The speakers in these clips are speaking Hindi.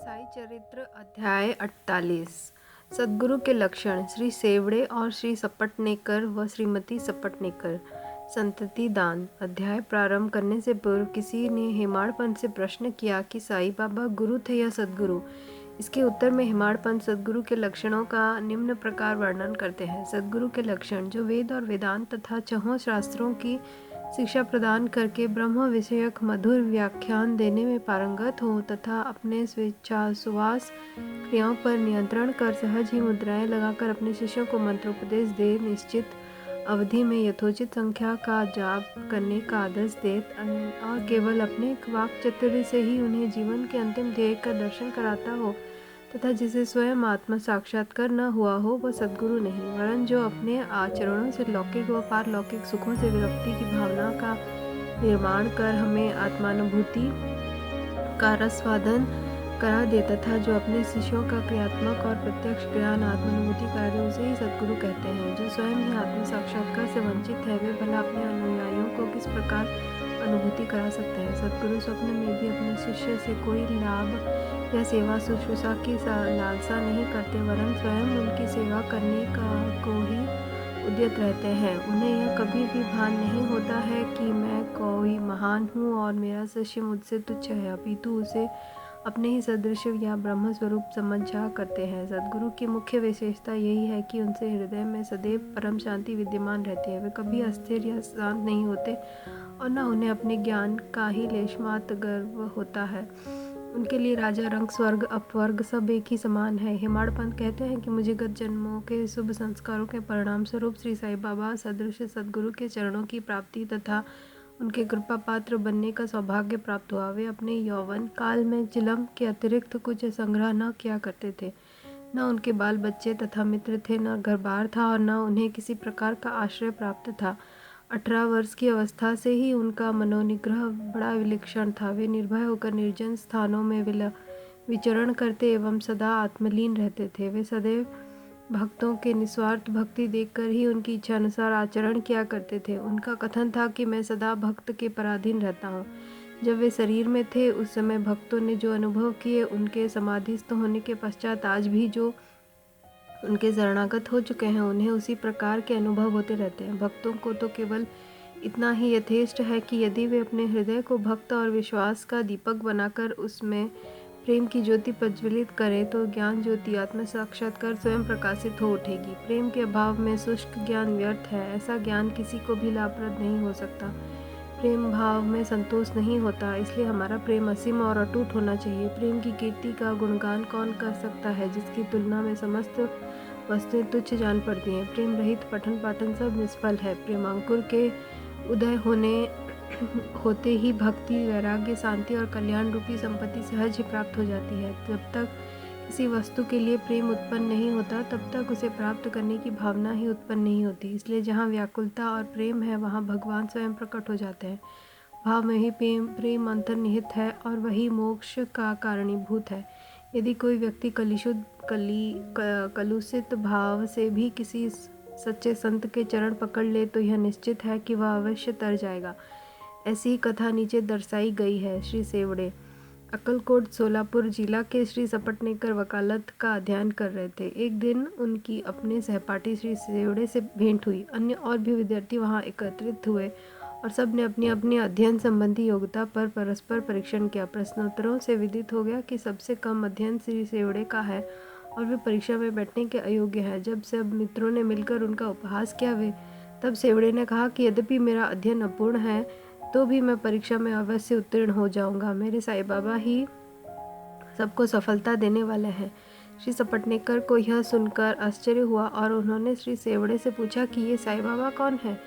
साई चरित्र अध्याय 48। सद्गुरु के लक्षण। श्री सेवड़े और श्री सपटनेकर व श्रीमती सपटनेकर। संतति दान। अध्याय प्रारंभ करने से पूर्व किसी ने हेमाड़पंत से प्रश्न किया कि साईं बाबा गुरु थे या सद्गुरु। इसके उत्तर में हेमाड़पंत सद्गुरु के लक्षणों का निम्न प्रकार वर्णन करते हैं। सद्गुरु के लक्षण: जो वेद और वेदांत तथा छहों शास्त्रों की शिक्षा प्रदान करके ब्रह्म विषयक मधुर व्याख्यान देने में पारंगत हो तथा अपने स्वेच्छासुवास क्रियाओं पर नियंत्रण कर सहज ही मुद्राएं लगाकर अपने शिष्यों को मंत्रोपदेश दे, निश्चित अवधि में यथोचित संख्या का जाप करने का आदेश दे और केवल अपने वाक् चातुर्य से ही उन्हें जीवन के अंतिम ध्येय का दर्शन कराता हो तथा जिसे स्वयं आत्म साक्षात्कार न हुआ हो वह सद्गुरु नहीं, वरन जो अपने आचरणों से लौकिक व पारलौकिक सुखों से विरक्ति की भावना का निर्माण कर हमें आत्मानुभूति का रसवादन करा दे तथा जो अपने शिष्यों का क्रियात्मक और प्रत्यक्ष ज्ञान आत्मानुभूति करा दे, उसे ही सद्गुरु कहते हैं। जो स्वयं ही आत्म साक्षात्कार से वंचित है, वे भला अपने अनुयायियों को किस प्रकार अनुभूति करा सकते हैं। सद्गुरु स्वप्न में भी अपने शिष्य से कोई लाभ या सेवा शुश्रूषा की लालसा नहीं करते, वरन स्वयं उनकी सेवा करने को ही उद्यत रहते हैं। उन्हें यह कभी भी भान नहीं होता है कि मैं कोई महान हूँ और मेरा शिष्य मुझसे तुच्छ है, अपितु उसे अपने ही सदृश या ब्रह्म स्वरूप समझा करते हैं। सद्गुरु की मुख्य विशेषता यही है कि उनसे हृदय में सदैव परम शांति विद्यमान रहती है। वे कभी अस्थिर या शांत नहीं होते और न उन्हें अपने ज्ञान का ही लेशमात्र गर्व होता है। उनके लिए राजा रंग, स्वर्ग, अपवर्ग सब एक ही समान है। हेमाड़पंत कहते हैं कि मुझे गत जन्मों के शुभ संस्कारों के परिणाम स्वरूप श्री साईं बाबा सदृश सद्गुरु के चरणों की प्राप्ति तथा उनके कृपा पात्र बनने का सौभाग्य प्राप्त हुआ। वे अपने यौवन काल में चिलम के अतिरिक्त कुछ संग्रह न किया करते थे। न उनके बाल बच्चे तथा मित्र थे, न घर बार था और न उन्हें किसी प्रकार का आश्रय प्राप्त था। 18 वर्ष की अवस्था से ही उनका मनोनिग्रह बड़ा विलक्षण था। वे निर्भय होकर निर्जन स्थानों में विचरण करते एवं सदा आत्मलीन रहते थे। वे सदैव भक्तों के निस्वार्थ भक्ति देखकर ही उनकी इच्छा अनुसार आचरण किया करते थे। उनका कथन था कि मैं सदा भक्त के पराधीन रहता हूँ। जब वे शरीर में थे उस समय भक्तों ने जो अनुभव किए, उनके समाधिस्थ होने के पश्चात आज भी जो उनके शरणागत हो चुके हैं, उन्हें उसी प्रकार के अनुभव होते रहते हैं। भक्तों को तो केवल इतना ही यथेष्ट है कि यदि वे अपने हृदय को भक्त और विश्वास का दीपक बनाकर उसमें प्रेम की ज्योति प्रज्वलित करें तो ज्ञान ज्योति आत्म साक्षात्कार स्वयं प्रकाशित हो उठेगी। प्रेम के अभाव में शुष्क ज्ञान व्यर्थ है। ऐसा ज्ञान किसी को भी लाभप्रद नहीं हो सकता। प्रेम भाव में संतोष नहीं होता, इसलिए हमारा प्रेम असीम और अटूट होना चाहिए। प्रेम की कीर्ति का गुणगान कौन कर सकता है, जिसकी तुलना में समस्त वस्तुएं तुच्छ जान पड़ती हैं। प्रेम रहित पठन पाठन सब निष्फल है। प्रेमांकुर के उदय होते ही भक्ति, वैराग्य, शांति और कल्याण रूपी संपत्ति सहज ही प्राप्त हो जाती है। जब तक किसी वस्तु के लिए प्रेम उत्पन्न नहीं होता, तब तक उसे प्राप्त करने की भावना ही उत्पन्न नहीं होती। इसलिए जहाँ व्याकुलता और प्रेम है, वहाँ भगवान स्वयं प्रकट हो जाते हैं। भाव में ही प्रेम अंतर्निहित है और वही मोक्ष का कारणीभूत है। यदि कोई व्यक्ति कलुषित भाव से भी किसी सच्चे संत के चरण पकड़ ले तो यह निश्चित है कि वह अवश्य तर जाएगा। ऐसी ही कथा नीचे दर्शाई गई है। श्री सेवड़े अक्कलकोट सोलापुर जिला के श्री सपटनेकर वकालत का अध्ययन कर रहे थे। एक दिन उनकी अपने सहपाठी श्री सेवड़े से भेंट हुई। अन्य और भी विद्यार्थी वहां एकत्रित हुए और सब ने अपनी अपनी अध्ययन संबंधी योग्यता पर परस्पर परीक्षण किया। प्रश्नोत्तरों से विदित हो गया कि सबसे कम अध्ययन श्री सेवड़े का है और वे परीक्षा में बैठने के अयोग्य है। जब सब मित्रों ने मिलकर उनका उपहास किया, तब सेवड़े ने कहा कि यद्यपि मेरा अध्ययन अपूर्ण है तो भी मैं परीक्षा में अवश्य उत्तीर्ण हो जाऊंगा। मेरे साईं बाबा ही सबको सफलता देने वाले हैं। श्री सपटनेकर को यह सुनकर आश्चर्य हुआ और उन्होंने श्री सेवड़े से पूछा कि ये साईं बाबा कौन है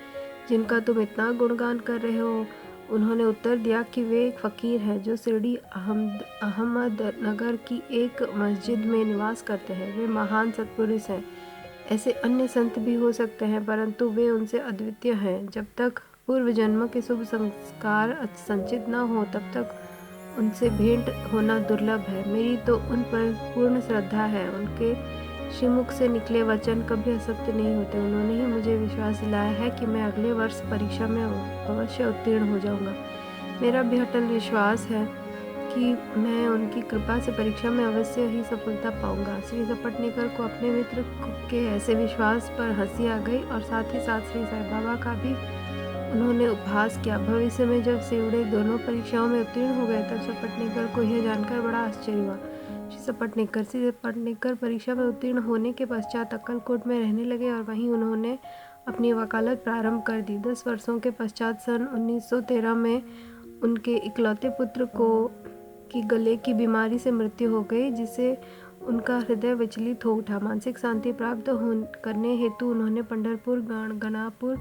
जिनका तुम इतना गुणगान कर रहे हो। उन्होंने उत्तर दिया कि वे एक फ़कीर हैं जो शिरडी अहमदनगर की एक मस्जिद में निवास करते हैं। वे महान सत्पुरुष हैं। ऐसे अन्य संत भी हो सकते हैं, परंतु वे उनसे अद्वितीय हैं। जब तक पूर्व जन्म के शुभ संस्कार संचित न हो, तब तक उनसे भेंट होना दुर्लभ है। मेरी तो उन पर पूर्ण श्रद्धा है। उनके श्रीमुख से निकले वचन कभी असत्य नहीं होते। उन्होंने ही मुझे विश्वास दिलाया है कि मैं अगले वर्ष परीक्षा में अवश्य उत्तीर्ण हो जाऊंगा। मेरा भी अटल विश्वास है कि मैं उनकी कृपा से परीक्षा में अवश्य ही सफलता पाऊंगा। श्री सपटनेकर को अपने मित्र के ऐसे विश्वास पर हंसी आ गई और साथ ही साथ श्री साईं बाबा का भी उन्होंने उपहास किया। भविष्य में जब सेवड़े दोनों परीक्षाओं में उत्तीर्ण हो गए तब सपटनेकर को यह जानकर बड़ा आश्चर्य हुआ। श्री सपटनेकर परीक्षा में उत्तीर्ण होने के पश्चात अक्कलकोट में रहने लगे और वहीं उन्होंने अपनी वकालत प्रारंभ कर दी। 10 वर्षों के पश्चात सन 1913 में उनके इकलौते पुत्र की गले की बीमारी से मृत्यु हो गई, जिससे उनका हृदय विचलित हो उठा। मानसिक शांति प्राप्त करने हेतु उन्होंने पंढरपुर, गणापुर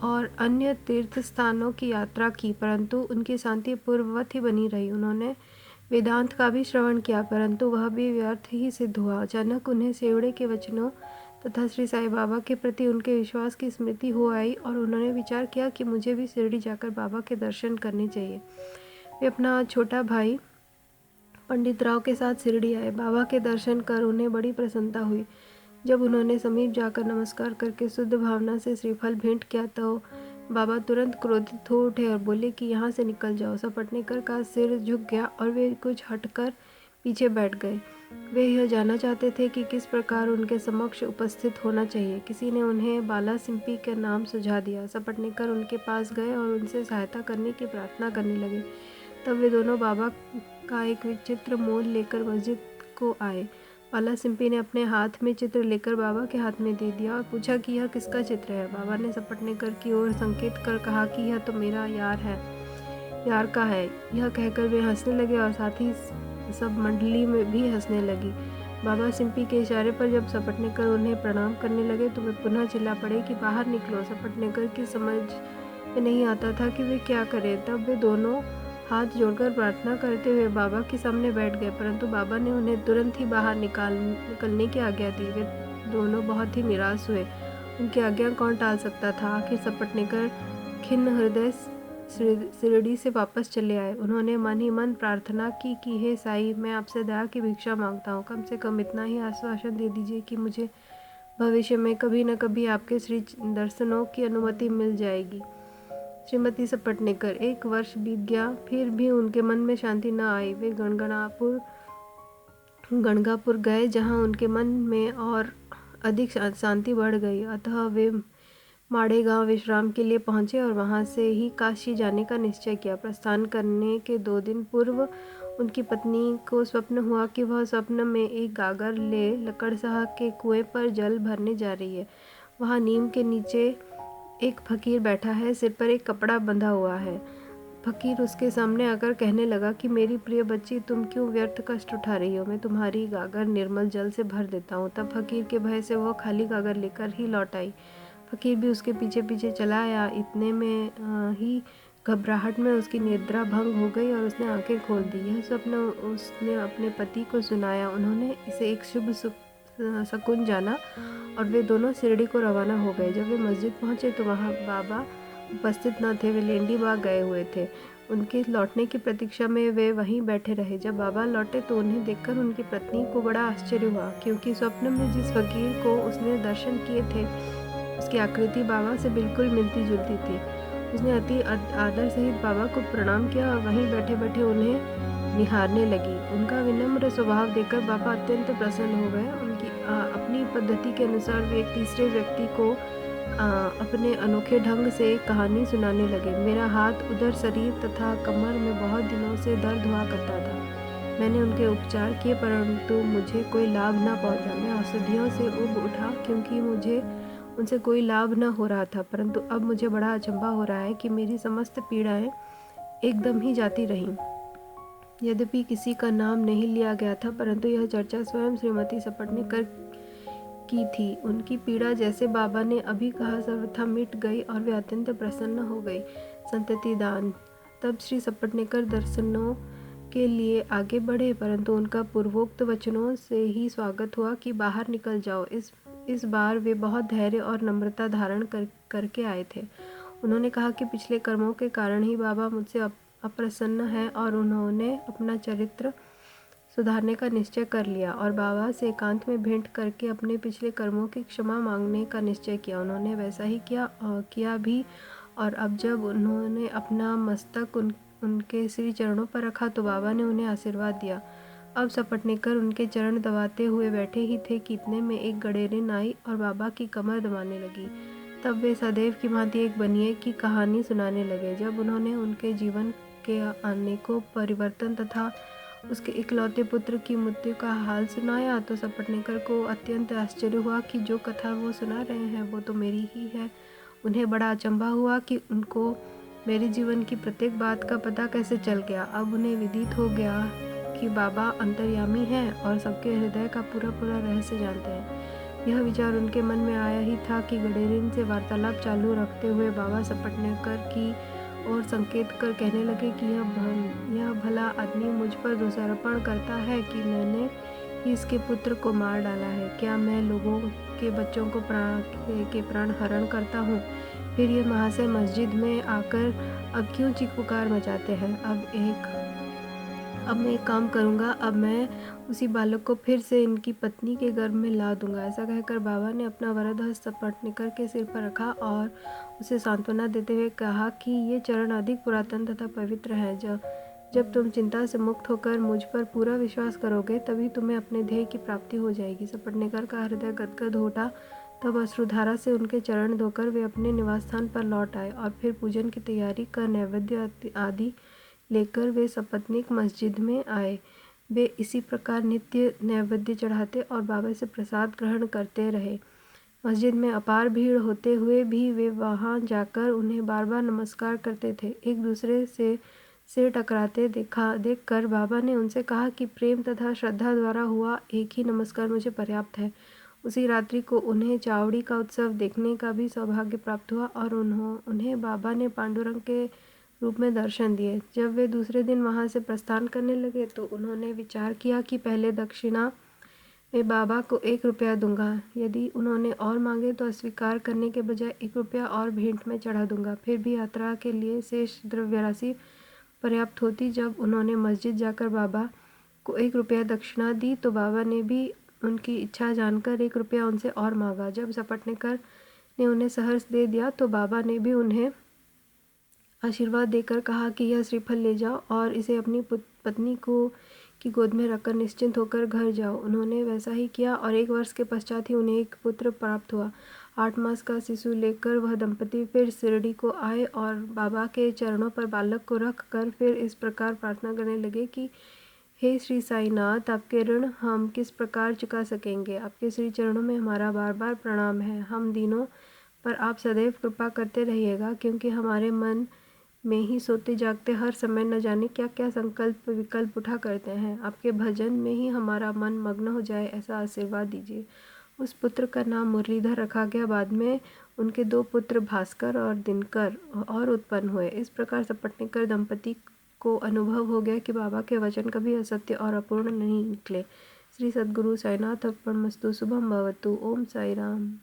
और अन्य तीर्थ स्थानों की यात्रा की, परंतु उनकी शांति पूर्ववत ही बनी रही। उन्होंने वेदांत का भी श्रवण किया, परंतु वह भी व्यर्थ ही सिद्ध हुआ। अचानक उन्हें सेवड़े के वचनों तथा श्री साईं बाबा के प्रति उनके विश्वास की स्मृति हो आई और उन्होंने विचार किया कि मुझे भी शिरडी जाकर बाबा के दर्शन करने चाहिए। वे अपना छोटा भाई पंडित राव के साथ शिरडी आए। बाबा के दर्शन कर उन्हें बड़ी प्रसन्नता हुई। जब उन्होंने समीप जाकर नमस्कार करके शुद्ध भावना से श्रीफल भेंट किया तो बाबा तुरंत क्रोधित हो उठे और बोले कि यहाँ से निकल जाओ। सपटनेकर का सिर झुक गया और वे कुछ हटकर पीछे बैठ गए। वे यह जानना चाहते थे कि किस प्रकार उनके समक्ष उपस्थित होना चाहिए। किसी ने उन्हें बाला सिंपी का नाम सुझा दिया। सपटनेकर उनके पास गए और उनसे सहायता करने की प्रार्थना करने लगे। तब वे दोनों बाबा का एक विचित्र मोल लेकर मस्जिद को आए। बाला सिंपी ने अपने हाथ में चित्र लेकर बाबा के हाथ में दे दिया और पूछा कि यह किसका चित्र है। बाबा ने सपटनेकर की ओर संकेत कर कहा कि यह तो मेरा यार का है। यह कहकर वे हंसने लगे और साथ ही सब मंडली में भी हंसने लगी। बाबा सिंपी के इशारे पर जब सपटनेकर उन्हें प्रणाम करने लगे तो वे पुनः चिल्ला पड़े कि बाहर निकलो। सपटनेकर की समझ में नहीं आता था कि वे क्या करें। तब वे दोनों हाथ जोड़कर प्रार्थना करते हुए बाबा के सामने बैठ गए, परंतु बाबा ने उन्हें तुरंत ही बाहर निकलने की आज्ञा दी। वे दोनों बहुत ही निराश हुए। उनकी आज्ञा कौन टाल सकता था। आखिर सपटनेकर खिन्न हृदय शिरडी से वापस चले आए। उन्होंने मन ही मन प्रार्थना की कि हे साईं, मैं आपसे दया की भिक्षा मांगता हूँ। कम से कम इतना ही आश्वासन दे दीजिए कि मुझे भविष्य में कभी न कभी आपके श्री दर्शनों की अनुमति मिल जाएगी। श्रीमती सपटनेकर 1 वर्ष बीत गया, फिर भी उनके मन में शांति न आई। वे गणगापुर गए, जहाँ उनके मन में और अधिक शांति बढ़ गई। अतः वे माड़ेगांव विश्राम के लिए पहुंचे और वहां से ही काशी जाने का निश्चय किया। प्रस्थान करने के 2 दिन पूर्व उनकी पत्नी को स्वप्न हुआ कि वह स्वप्न में एक गागर ले लकड़साह के कुएं पर जल भरने जा रही है। वहां नीम के नीचे एक फकीर बैठा है, सिर पर एक कपड़ा बंधा हुआ है। फकीर उसके सामने आकर कहने लगा कि मेरी प्रिय बच्ची, तुम क्यों व्यर्थ कष्ट उठा रही हो। मैं तुम्हारी गागर निर्मल जल से भर देता हूँ। तब फकीर के भय से वह खाली गागर लेकर ही लौट आई। फकीर भी उसके पीछे पीछे चला आया। इतने में ही घबराहट में उसकी निद्रा भंग हो गई और उसने आंखें खोल दी। यह स्वप्न उसने अपने पति को सुनाया। उन्होंने इसे एक शुभ शकुन जाना और वे दोनों शिरडी को रवाना हो गए। जब वे मस्जिद पहुंचे तो वहां बाबा उपस्थित न थे। वे लेंडी बाग गए हुए थे। उनके लौटने की प्रतीक्षा में वे वहीं बैठे रहे। जब बाबा लौटे तो उन्हें देखकर उनकी पत्नी को बड़ा आश्चर्य हुआ, क्योंकि स्वप्न में जिस फकीर को उसने दर्शन किए थे उसकी आकृति बाबा से बिल्कुल मिलती जुलती थी। उसने अति आदर सहित बाबा को प्रणाम किया और वहीं बैठे बैठे उन्हें निहारने लगी। उनका विनम्र स्वभाव देखकर बाबा अत्यंत प्रसन्न हो गए। उनकी अपनी पद्धति के अनुसार वे एक तीसरे व्यक्ति को अपने अनोखे ढंग से एक कहानी सुनाने लगे। मेरा हाथ, उधर शरीर तथा कमर में बहुत दिनों से दर्द हुआ करता था। मैंने उनके उपचार किए, परंतु मुझे कोई लाभ न पहुंचा। मैं औषधियों से उब उठा, क्योंकि मुझे उनसे कोई लाभ न हो रहा था। परंतु अब मुझे बड़ा अचंभा हो रहा है कि मेरी समस्त पीड़ाएं एकदम ही जाती रहीं। यद्यपि किसी का नाम नहीं लिया गया था, परंतु यह चर्चा स्वयं श्रीमती सपटनेकर की थी। उनकी पीड़ा, जैसे बाबा ने अभी कहा, सर्वथा मिट गई और वे अत्यंत प्रसन्न हो गई। संतति दान। तब श्री सपटनेकर दर्शनों के लिए आगे बढ़े, परंतु उनका पूर्वोक्त वचनों से ही स्वागत हुआ कि बाहर निकल जाओ। इस बार वे बहुत धैर्य और नम्रता धारण करके आए थे। उन्होंने कहा कि पिछले कर्मों के कारण ही बाबा मुझसे अप्रसन्न है और उन्होंने अपना चरित्र सुधारने का निश्चय कर लिया और बाबा से एकांत में भेंट करके अपने पिछले कर्मों की क्षमा मांगने का निश्चय किया। उन्होंने वैसा ही किया भी, और अब जब उन्होंने अपना मस्तक उनके श्री चरणों पर रखा तो बाबा ने उन्हें आशीर्वाद दिया। अब सपटनेकर उनके चरण दबाते हुए बैठे ही थे कि इतने में एक गडेरिन आई और बाबा की कमर दबाने लगी। तब वे सदैव की भांति एक बनिए की कहानी सुनाने लगे। जब उन्होंने उनके जीवन के अनेकों परिवर्तन तथा उसके इकलौते पुत्र की मृत्यु का हाल सुनाया तो सपटनेकर को अत्यंत आश्चर्य हुआ कि जो कथा वो सुना रहे हैं वो तो मेरी ही है। उन्हें बड़ा अचंभा हुआ कि उनको मेरे जीवन की प्रत्येक बात का पता कैसे चल गया। अब उन्हें विदित हो गया कि बाबा अंतर्यामी हैं और सबके हृदय का पूरा पूरा रहस्य जानते हैं। यह विचार उनके मन में आया ही था कि गडेरिन से वार्तालाप चालू रखते हुए बाबा सपटनेकर की और संकेत कर कहने लगे कि यह भला आदमी मुझ पर दोषारोपण करता है कि मैंने ही इसके पुत्र को मार डाला है। क्या मैं लोगों के बच्चों को प्राण हरण करता हूँ? फिर ये महाशय मस्जिद में आकर अब क्यों चीख पुकार मचाते हैं? अब मैं एक काम करूँगा, अब मैं उसी बालक को फिर से इनकी पत्नी के गर्भ में ला दूंगा। ऐसा कहकर बाबा ने अपना वरद हस्त सपटनेकर के सिर पर रखा और उसे सांत्वना देते हुए कहा कि ये चरण अधिक पुरातन तथा पवित्र है। जब तुम चिंता से मुक्त होकर मुझ पर पूरा विश्वास करोगे तभी तुम्हें अपने ध्येय की प्राप्ति हो जाएगी। सपटनेकर का हृदय गदगद हो उठा। तब अश्रुधारा से उनके चरण धोकर वे अपने निवास स्थान पर लौट आए और फिर पूजन की तैयारी कर नैवेद्य आदि लेकर वे सपत्नीक मस्जिद में आए। वे इसी प्रकार नित्य नैवेद्य चढ़ाते और बाबा से प्रसाद ग्रहण करते रहे। मस्जिद में अपार भीड़ होते हुए भी वे वहां जाकर उन्हें बार बार नमस्कार करते थे। एक दूसरे से सिर टकराते देखकर बाबा ने उनसे कहा कि प्रेम तथा श्रद्धा द्वारा हुआ एक ही नमस्कार मुझे पर्याप्त है। उसी रात्रि को उन्हें चावड़ी का उत्सव देखने का भी सौभाग्य प्राप्त हुआ और उन्हें बाबा ने पांडुरंग के रूप में दर्शन दिए। जब वे दूसरे दिन वहां से प्रस्थान करने लगे तो उन्होंने विचार किया कि पहले दक्षिणा में बाबा को 1 रुपया दूंगा। यदि उन्होंने और मांगे तो अस्वीकार करने के बजाय 1 रुपया और भेंट में चढ़ा दूंगा। फिर भी यात्रा के लिए शेष द्रव्य राशि पर्याप्त होती। जब उन्होंने मस्जिद जाकर बाबा को 1 रुपया दक्षिणा दी तो बाबा ने भी उनकी इच्छा जानकर 1 रुपया उनसे और मांगा। जब सपटनेकर ने उन्हें सहर्ष दे दिया तो बाबा ने भी उन्हें आशीर्वाद देकर कहा कि यह श्रीफल ले जाओ और इसे अपनी पत्नी की गोद में रखकर निश्चिंत होकर घर जाओ। उन्होंने वैसा ही किया और 1 वर्ष के पश्चात ही उन्हें एक पुत्र प्राप्त हुआ। 8 मास का शिशु लेकर वह दंपति फिर शिरडी को आए और बाबा के चरणों पर बालक को रख कर फिर इस प्रकार प्रार्थना करने लगे कि हे श्री साईनाथ, आपके ऋण हम किस प्रकार चुका सकेंगे। आपके श्री चरणों में हमारा बार बार प्रणाम है। हम दिनों पर आप सदैव कृपा करते रहिएगा क्योंकि हमारे मन में ही सोते जागते हर समय न जाने क्या क्या संकल्प विकल्प उठा करते हैं। आपके भजन में ही हमारा मन मग्न हो जाए ऐसा आशीर्वाद दीजिए। उस पुत्र का नाम मुरलीधर रखा गया। बाद में उनके 2 पुत्र भास्कर और दिनकर और उत्पन्न हुए। इस प्रकार सपटनेकर दंपति को अनुभव हो गया कि बाबा के वचन कभी असत्य और अपूर्ण नहीं निकले। श्री सद्गुरु साईनाथ अर्पणमस्तु। शुभम भवतु। ओम साई राम।